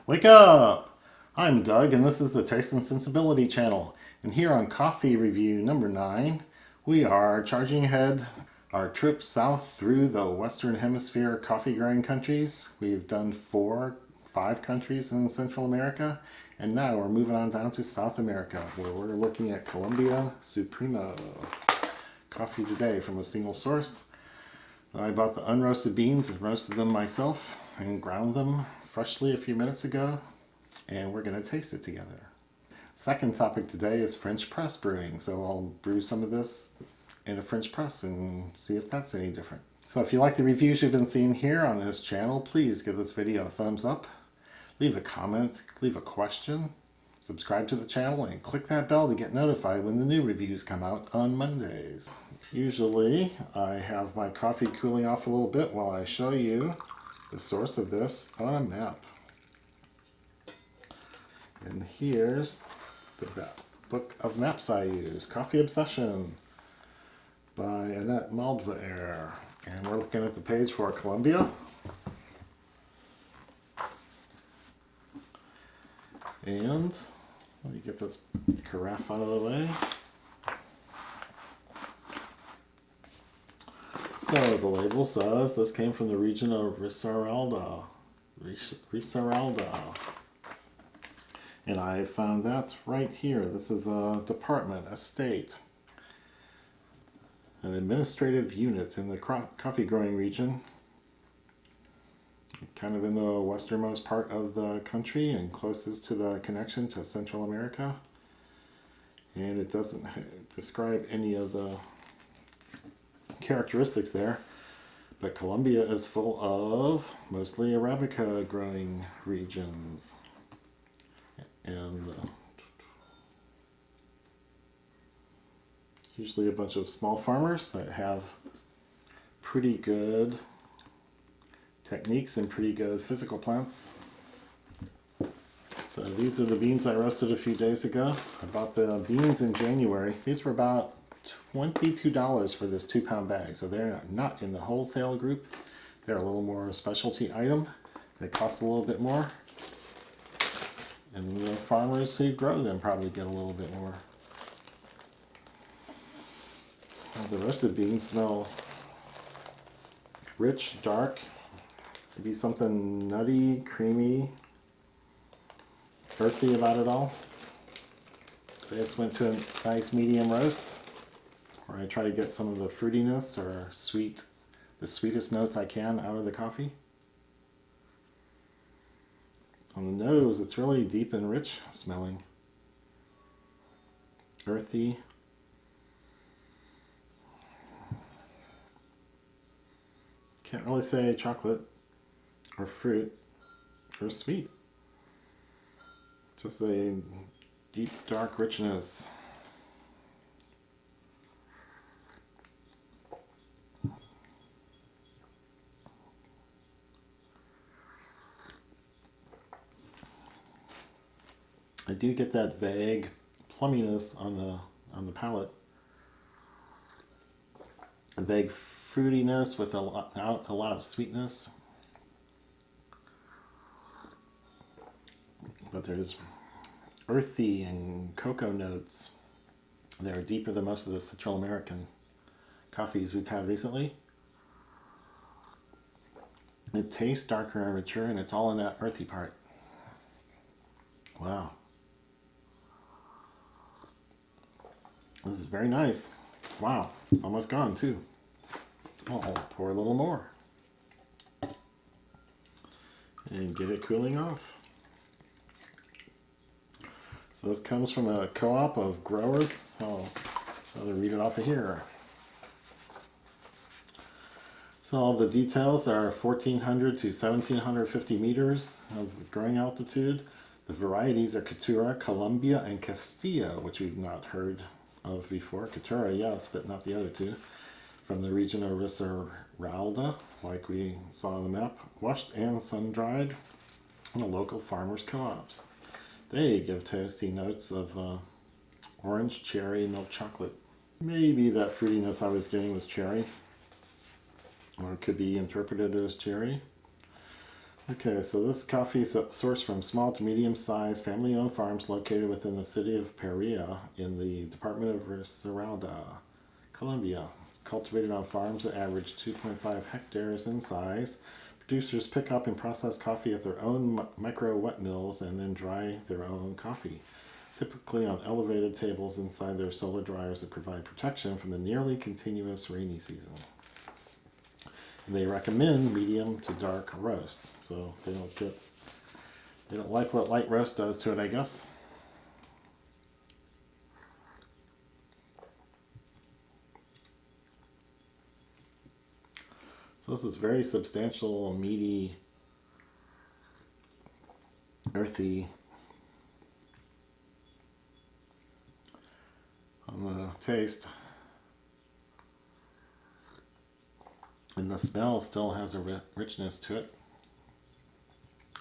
Wake up! I'm Doug, and this is the Taste and Sensibility channel. And here on Coffee Review number 9, we are charging ahead our trip south through the Western Hemisphere coffee growing countries. We've done 5 countries in Central America, and now we're moving on down to South America, where we're looking at Colombia Supremo coffee today from a single source. I bought the unroasted beans and roasted them myself and ground them freshly a few minutes ago, and we're going to taste it together. Second topic today is French press brewing, so I'll brew some of this in a French press and see if that's any different. So if you like the reviews you've been seeing here on this channel, please give this video a thumbs up, leave a comment, leave a question, subscribe to the channel, and click that bell to get notified when the new reviews come out on Mondays. Usually I have my coffee cooling off a little bit while I show you the source of this on a map. And here's the book of maps I use, Coffee Obsession by Annette Maldvaer. And we're looking at the page for Colombia. And let me get this carafe out of the way. So the label says this came from the region of Risaralda. And I found that right here. This is a department, a state, an administrative unit in the coffee growing region, kind of in the westernmost part of the country and closest to the connection to Central America. And it doesn't describe any of the characteristics there, but Colombia is full of mostly Arabica growing regions, and usually a bunch of small farmers that have pretty good techniques and pretty good physical plants. So these are the beans I roasted a few days ago. I bought the beans in January. These were about $22 for this 2-pound bag, so they're not in the wholesale group. They're a little more specialty item. They cost a little bit more, and the farmers who grow them probably get a little bit more. The roasted beans smell rich, dark, maybe something nutty, creamy, earthy about it all. I just went to a nice medium roast, where I try to get some of the fruitiness or the sweetest notes I can out of the coffee. On the nose, it's really deep and rich smelling. Earthy. Can't really say chocolate or fruit or sweet. Just a deep, dark richness. I do get that vague plumminess on the palate. A vague fruitiness with a lot of sweetness. But there's earthy and cocoa notes. They're deeper than most of the Central American coffees we've had recently. It tastes darker and richer, and it's all in that earthy part. Wow. This is very nice. Wow, it's almost gone too. I'll pour a little more and get it cooling off. So this comes from a co-op of growers. I'll read it off of here. So all the details are 1,400 to 1,750 meters of growing altitude. The varieties are Caturra, Colombia, and Castilla, which we've not heard of before. Caturra, yes, but not the other two. From the region of Risaralda, like we saw on the map, washed and sun-dried in the local farmers' co-ops. They give toasty notes of orange, cherry, milk chocolate. Maybe that fruitiness I was getting was cherry, or it could be interpreted as cherry. Okay, so this coffee is sourced from small to medium-sized family-owned farms located within the city of Pereira in the department of Risaralda, Colombia. It's cultivated on farms that average 2.5 hectares in size. Producers pick up and process coffee at their own micro wet mills and then dry their own coffee, typically on elevated tables inside their solar dryers that provide protection from the nearly continuous rainy season. And they recommend medium to dark roast, so they don't like what light roast does to it, I guess. So this is very substantial, meaty, earthy on the taste. And the smell still has a richness to it.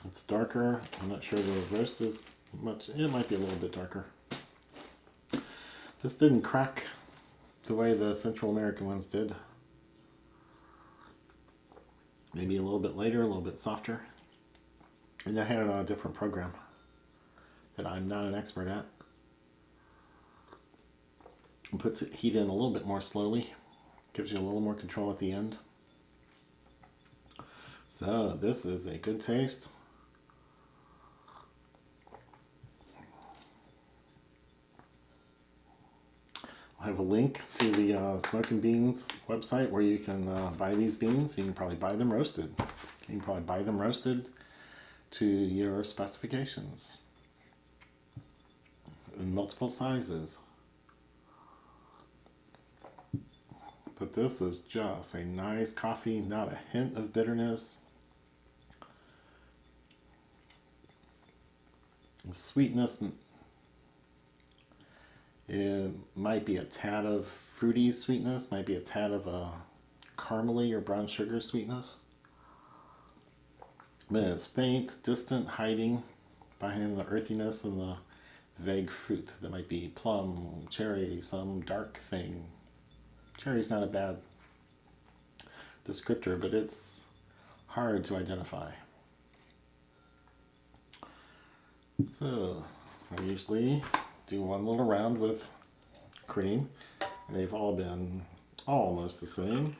It's darker. I'm not sure the roast is much. It might be a little bit darker. This didn't crack the way the Central American ones did. Maybe a little bit later, a little bit softer. And I had it on a different program that I'm not an expert at. It puts heat in a little bit more slowly. Gives you a little more control at the end. So this is a good taste. I'll have a link to the Smoking Beans website where you can buy these beans. You can probably buy them roasted. You can probably buy them roasted to your specifications in multiple sizes. But this is just a nice coffee, not a hint of bitterness. Sweetness, it might be a tad of fruity sweetness, might be a tad of a caramely or brown sugar sweetness. But it's faint, distant, hiding behind the earthiness and the vague fruit. That might be plum, cherry, some dark thing. Cherry's not a bad descriptor, but it's hard to identify. So I usually do one little round with cream. They've all been almost the same.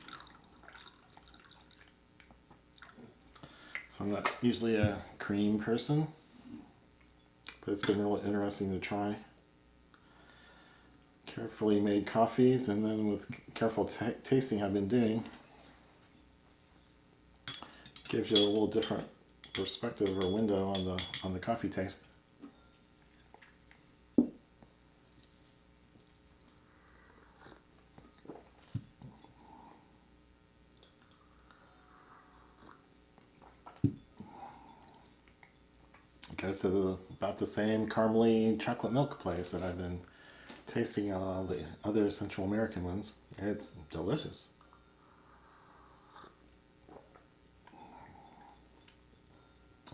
So I'm not usually a cream person, but it's been really interesting to try. Carefully made coffees, and then with careful tasting I've been doing, gives you a little different perspective or window on the coffee taste. It goes to about the same caramely chocolate milk place that I've been tasting on all the other Central American ones. It's delicious.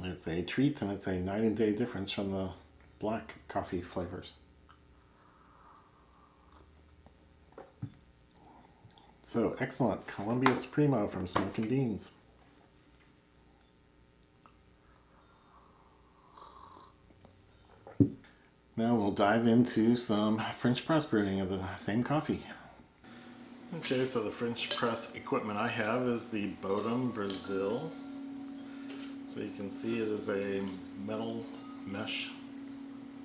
It's a treat, and it's a night and day difference from the black coffee flavors. So excellent Colombia Supremo from Smoking Beans. Now we'll dive into some French press brewing of the same coffee. Okay, so the French press equipment I have is the Bodum Brazil. So you can see it is a metal mesh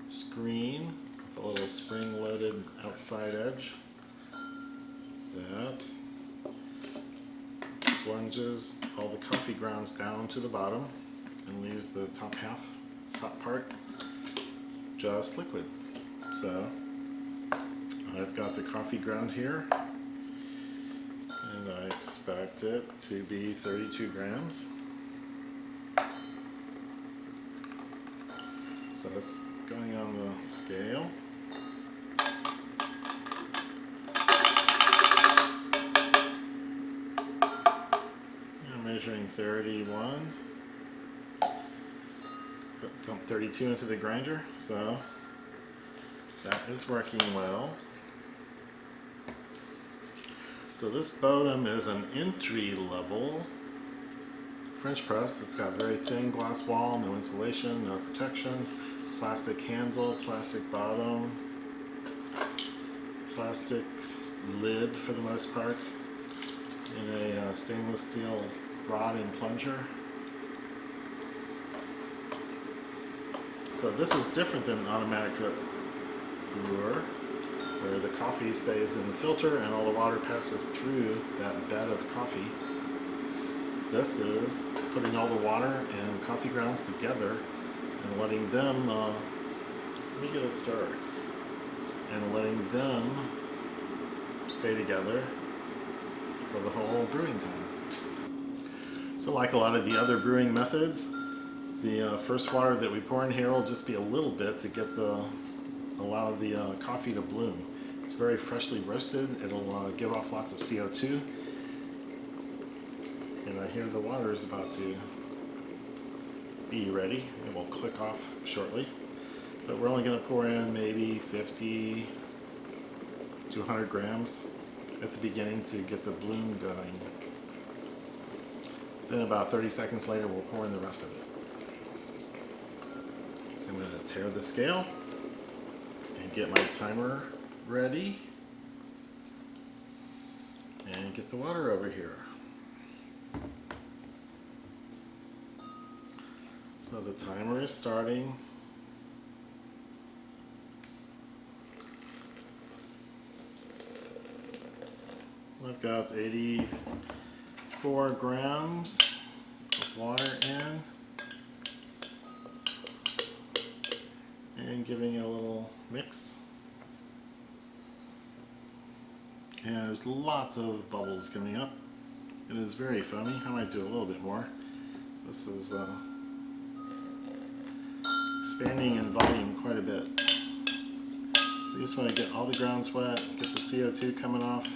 screen with a little spring-loaded outside edge. That plunges all the coffee grounds down to the bottom and leaves the top part, just liquid. So I've got the coffee ground here, and I expect it to be 32 grams. So it's going on the scale. I'm measuring 31. Dump 32 into the grinder, so that is working well. So this Bodum is an entry-level French press. It's got a very thin glass wall, no insulation, no protection, plastic handle, plastic bottom, plastic lid for the most part, and a stainless steel rod and plunger. So this is different than an automatic drip brewer, where the coffee stays in the filter and all the water passes through that bed of coffee. This is putting all the water and coffee grounds together and letting them, let me get a stir, and letting them stay together for the whole brewing time. So like a lot of the other brewing methods, the first water that we pour in here will just be a little bit to get allow the coffee to bloom. It's very freshly roasted. It'll give off lots of CO2. And I hear the water is about to be ready. It will click off shortly. But we're only going to pour in maybe 50 to 100 grams at the beginning to get the bloom going. Then about 30 seconds later we'll pour in the rest of it. So I'm going to tear the scale and get my timer ready and get the water over here. So the timer is starting. I've got 84 grams of water in, and giving it a little mix. And there's lots of bubbles coming up. It is very foamy. I might do a little bit more. This is expanding in volume quite a bit. We just want to get all the grounds wet, get the CO2 coming off.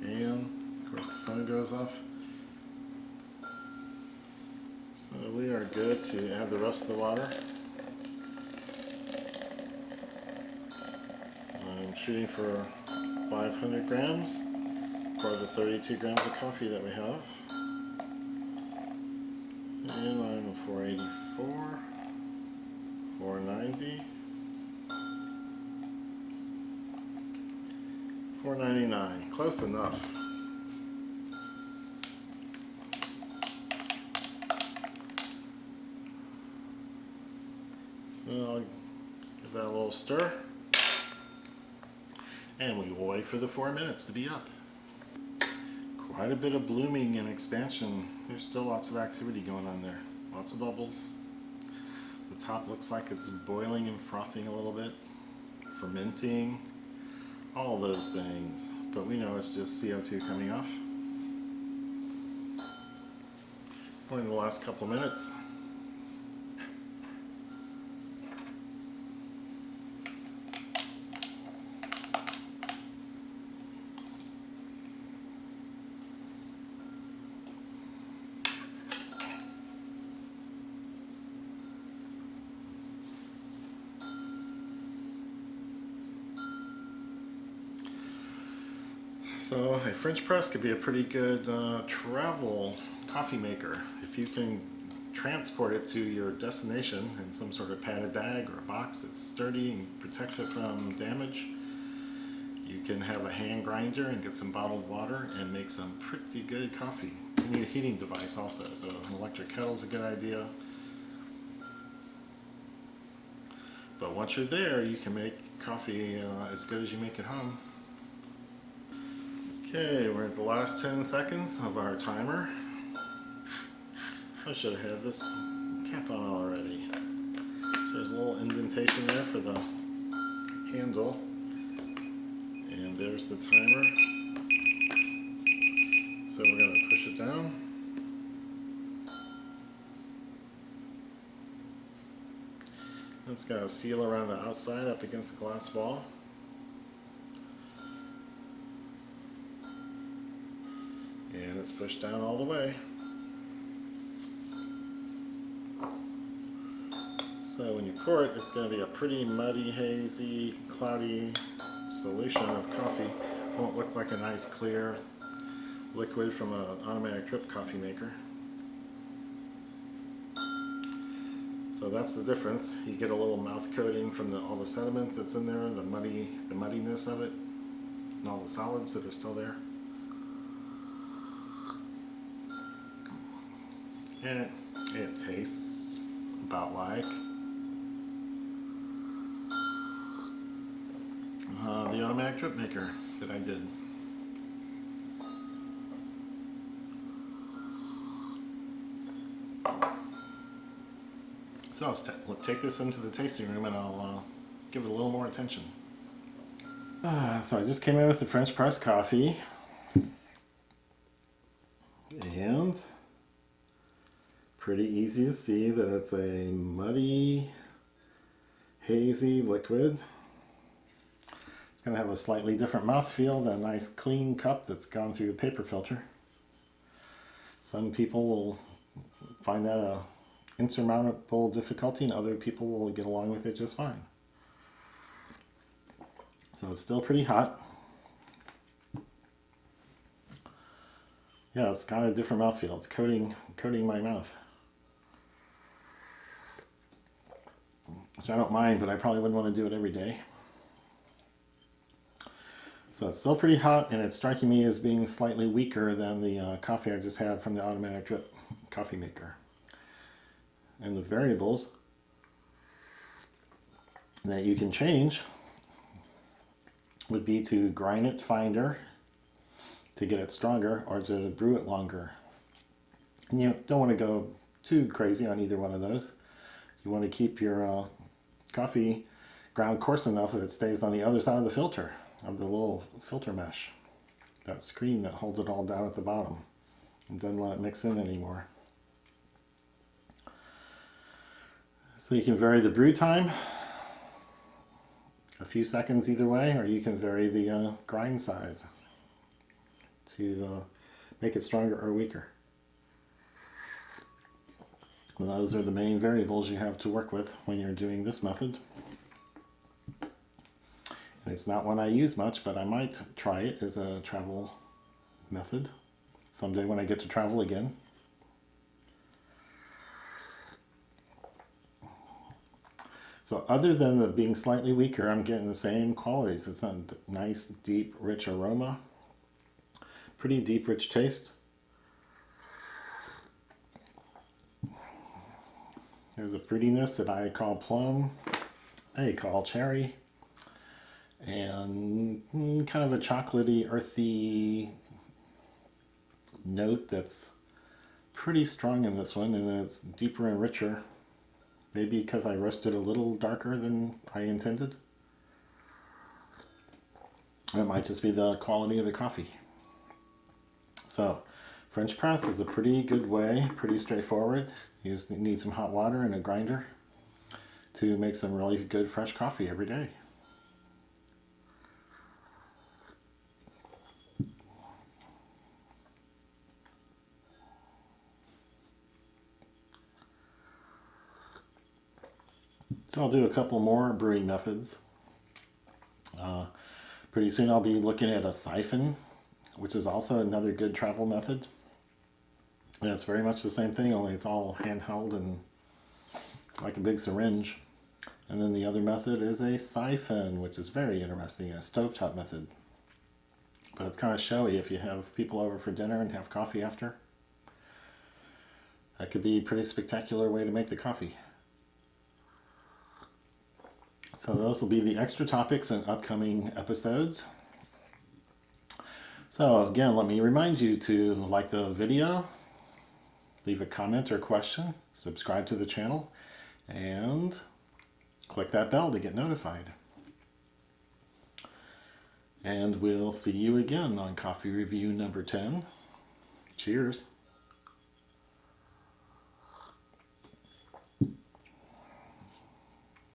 And of course the phone goes off. So we are good to add the rest of the water. I'm shooting for 500 grams for the 32 grams of coffee that we have. And I'm 484, 490, 499, close enough. And I'll give that a little stir. And we will wait for the 4 minutes to be up. Quite a bit of blooming and expansion. There's still lots of activity going on there. Lots of bubbles. The top looks like it's boiling and frothing a little bit. Fermenting. All those things. But we know it's just CO2 coming off. We're in the last couple minutes. So a French press could be a pretty good travel coffee maker. If you can transport it to your destination in some sort of padded bag or a box that's sturdy and protects it from damage, you can have a hand grinder and get some bottled water and make some pretty good coffee. You need a heating device also, so an electric kettle is a good idea. But once you're there, you can make coffee as good as you make at home. Okay, we're at the last 10 seconds of our timer. I should have had this cap on already. So there's a little indentation there for the handle. And there's the timer. So we're going to push it down. It's got a seal around the outside up against the glass wall. And it's pushed down all the way. So when you pour it, it's going to be a pretty muddy, hazy, cloudy solution of coffee. won't look like a nice clear liquid from an automatic drip coffee maker. So that's the difference. You get a little mouth coating from all the sediment that's in there, the muddiness of it, and all the solids that are still there. And it tastes about like the automatic drip maker that I did. So I'll take this into the tasting room and I'll give it a little more attention. So I just came in with the French press coffee, and pretty easy to see that it's a muddy, hazy liquid. It's going to have a slightly different mouthfeel than a nice clean cup that's gone through a paper filter. Some people will find that a insurmountable difficulty, and other people will get along with it just fine. So it's still pretty hot. Yeah, it's got a different mouthfeel. It's coating my mouth, which I don't mind, but I probably wouldn't want to do it every day. So it's still pretty hot, and it's striking me as being slightly weaker than the coffee I just had from the automatic drip coffee maker. And the variables that you can change would be to grind it finer to get it stronger, or to brew it longer. And you don't want to go too crazy on either one of those. You want to keep your coffee ground coarse enough that it stays on the other side of the filter, of the little filter mesh, that screen that holds it all down at the bottom and doesn't let it mix in anymore. So you can vary the brew time a few seconds either way, or you can vary the grind size to make it stronger or weaker. And those are the main variables you have to work with when you're doing this method. And it's not one I use much, but I might try it as a travel method someday when I get to travel again. So other than the being slightly weaker, I'm getting the same qualities. It's a nice, deep, rich aroma. Pretty deep, rich taste. There's a fruitiness that I call plum, I call cherry, and kind of a chocolatey, earthy note that's pretty strong in this one, and it's deeper and richer. Maybe because I roasted a little darker than I intended. It might just be the quality of the coffee. So, French press is a pretty good way, pretty straightforward. You just need some hot water and a grinder to make some really good fresh coffee every day. So I'll do a couple more brewing methods. Pretty soon I'll be looking at a siphon, which is also another good travel method. And it's very much the same thing, only it's all handheld and like a big syringe. And then the other method is a siphon, which is very interesting, a stovetop method. But it's kind of showy if you have people over for dinner and have coffee after. That could be a pretty spectacular way to make the coffee. So those will be the extra topics in upcoming episodes. So again, let me remind you to like the video, leave a comment or question, subscribe to the channel, and click that bell to get notified. And we'll see you again on Coffee Review number 10. Cheers.